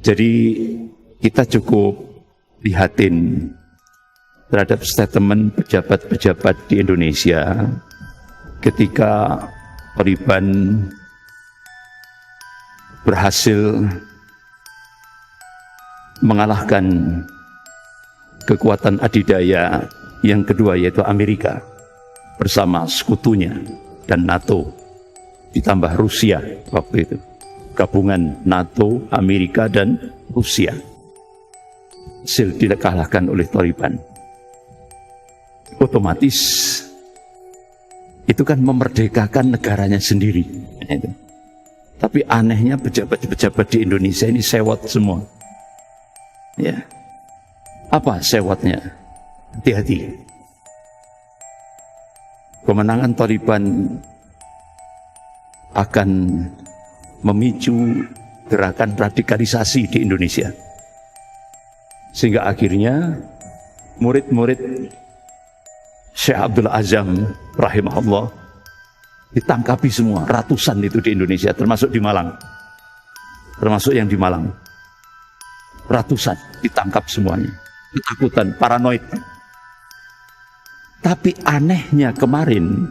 Jadi kita cukup prihatin terhadap statement pejabat-pejabat di Indonesia ketika Taliban berhasil mengalahkan kekuatan adidaya yang kedua, yaitu Amerika bersama sekutunya dan NATO ditambah Rusia waktu itu, gabungan NATO, Amerika dan Rusia hasil dikalahkan oleh Taliban. Otomatis itu kan memerdekakan negaranya sendiri. Tapi anehnya pejabat-pejabat di Indonesia ini sewot semua. Ya, apa sewotnya? Hati-hati. Kemenangan Taliban akan memicu gerakan radikalisasi di Indonesia. Sehingga akhirnya murid-murid Syekh Abdul Azam rahimahullah ditangkapi semua, ratusan itu di Indonesia, termasuk di Malang. Termasuk yang di Malang. Ratusan ditangkap semuanya. Ketakutan, paranoid. Tapi anehnya kemarin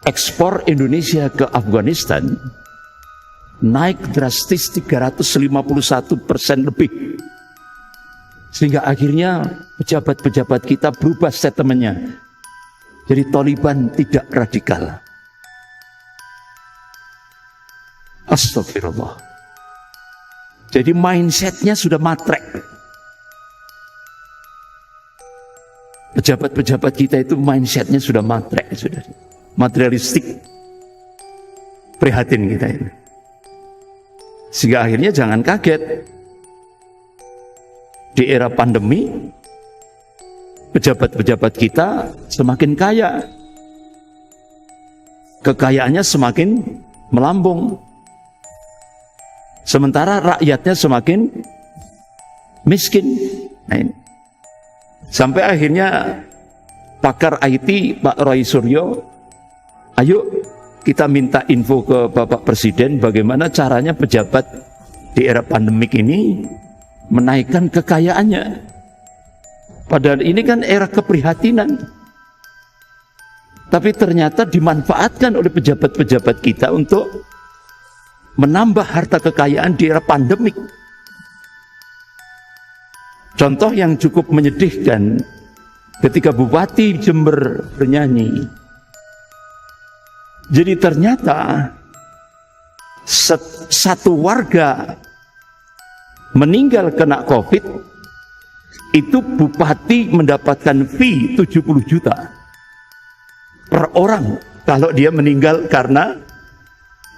ekspor Indonesia ke Afghanistan naik drastis 351% lebih. Sehingga akhirnya pejabat-pejabat kita berubah statementnya. Jadi Taliban tidak radikal. Astagfirullah. Jadi mindsetnya sudah matrek. Pejabat-pejabat kita itu mindsetnya sudah matrek, sudah materialistik. Prihatin kita ini. Sehingga akhirnya jangan kaget. Di era pandemi, pejabat-pejabat kita semakin kaya. Kekayaannya semakin melambung. Sementara rakyatnya semakin miskin. Nah, ini. Sampai akhirnya pakar IT Pak Roy Suryo, ayo kita minta info ke Bapak Presiden bagaimana caranya pejabat di era pandemik ini menaikkan kekayaannya. Padahal ini kan era keprihatinan. Tapi ternyata dimanfaatkan oleh pejabat-pejabat kita untuk menambah harta kekayaan di era pandemik. Contoh yang cukup menyedihkan ketika Bupati Jember bernyanyi. Jadi ternyata satu warga meninggal kena COVID, itu bupati mendapatkan fee 70 juta per orang kalau dia meninggal karena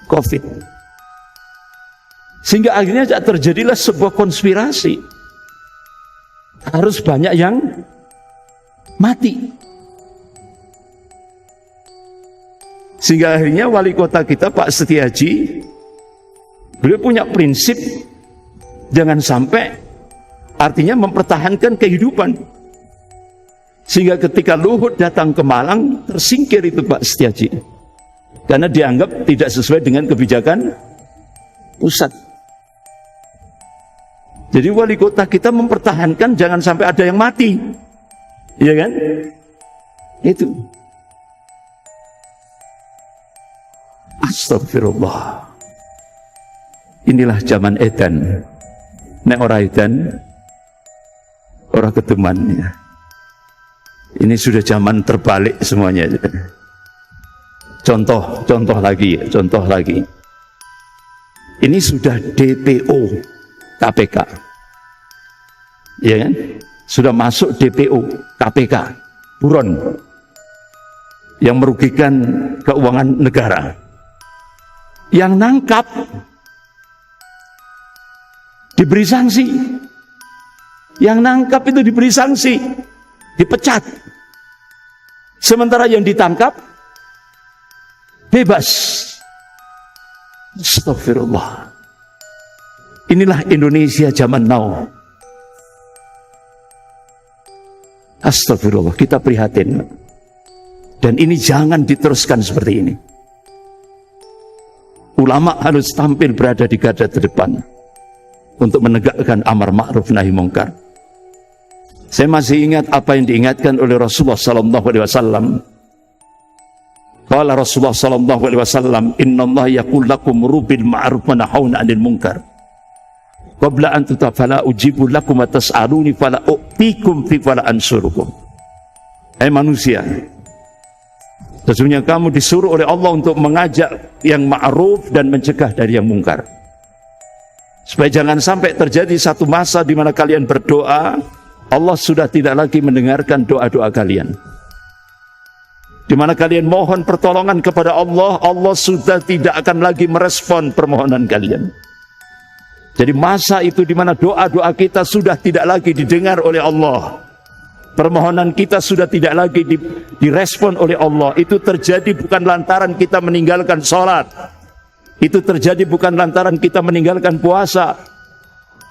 COVID. Sehingga akhirnya terjadilah sebuah konspirasi. Harus banyak yang mati. Sehingga akhirnya wali kota kita Pak Setiaji, beliau punya prinsip jangan sampai, artinya mempertahankan kehidupan. Sehingga ketika Luhut datang ke Malang, tersingkir itu Pak Setiaji. Karena dianggap tidak sesuai dengan kebijakan pusat. Jadi wali kota kita mempertahankan jangan sampai ada yang mati. Iya kan? Itu. Astagfirullah. Inilah zaman edan. Nek ora edan, ora keteman ya. Ini sudah zaman terbalik semuanya. Contoh lagi. Ini sudah DPO KPK. Ya kan? Sudah masuk DPO KPK. Buron. Yang merugikan keuangan negara. Yang nangkap diberi sanksi. Yang nangkap itu diberi sanksi, dipecat. Sementara yang ditangkap bebas. Astagfirullah. Inilah Indonesia zaman now. Astagfirullah, kita prihatin. Dan ini jangan diteruskan seperti ini. Ulama harus tampil berada di garda terdepan. untuk menegakkan amar ma'ruf nahi mungkar. Saya masih ingat apa yang diingatkan oleh Rasulullah sallallahu alaihi wasallam. Qala Rasulullah sallallahu alaihi wasallam, "Innallaha yaqul lakum rubil ma'ruf wa nahawna 'anil munkar. Qabla an tutafala ujibu lakum wa tas'aluni fala u'tikum fi fala ansurukum." Hai manusia, sesungguhnya kamu disuruh oleh Allah untuk mengajak yang ma'ruf dan mencegah dari yang mungkar. Supaya jangan sampai terjadi satu masa di mana kalian berdoa, Allah sudah tidak lagi mendengarkan doa-doa kalian. Di mana kalian mohon pertolongan kepada Allah, Allah sudah tidak akan lagi merespon permohonan kalian. Jadi masa itu di mana doa-doa kita sudah tidak lagi didengar oleh Allah. Permohonan kita sudah tidak lagi direspon oleh Allah. Itu terjadi bukan lantaran kita meninggalkan sholat. Itu terjadi bukan lantaran kita meninggalkan puasa.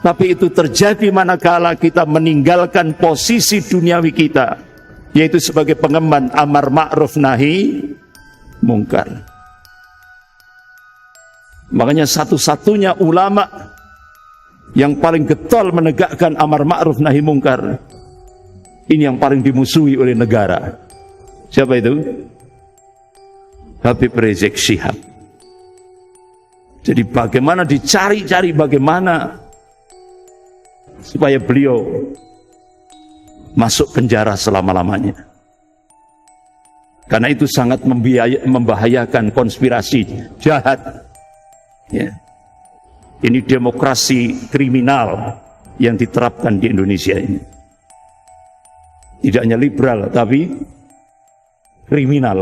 Tapi itu terjadi manakala kita meninggalkan posisi duniawi kita, yaitu sebagai pengemban amar ma'ruf nahi mungkar. Makanya satu-satunya ulama yang paling getol menegakkan amar ma'ruf nahi mungkar, ini yang paling dimusuhi oleh negara. Siapa itu? Habib Rizik Syihab. Jadi bagaimana dicari-cari bagaimana supaya beliau masuk penjara selama-lamanya. Karena itu sangat membahayakan konspirasi jahat. Ya. Ini demokrasi kriminal yang diterapkan di Indonesia ini. Tidak hanya liberal, tapi kriminal.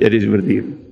Jadi seperti itu.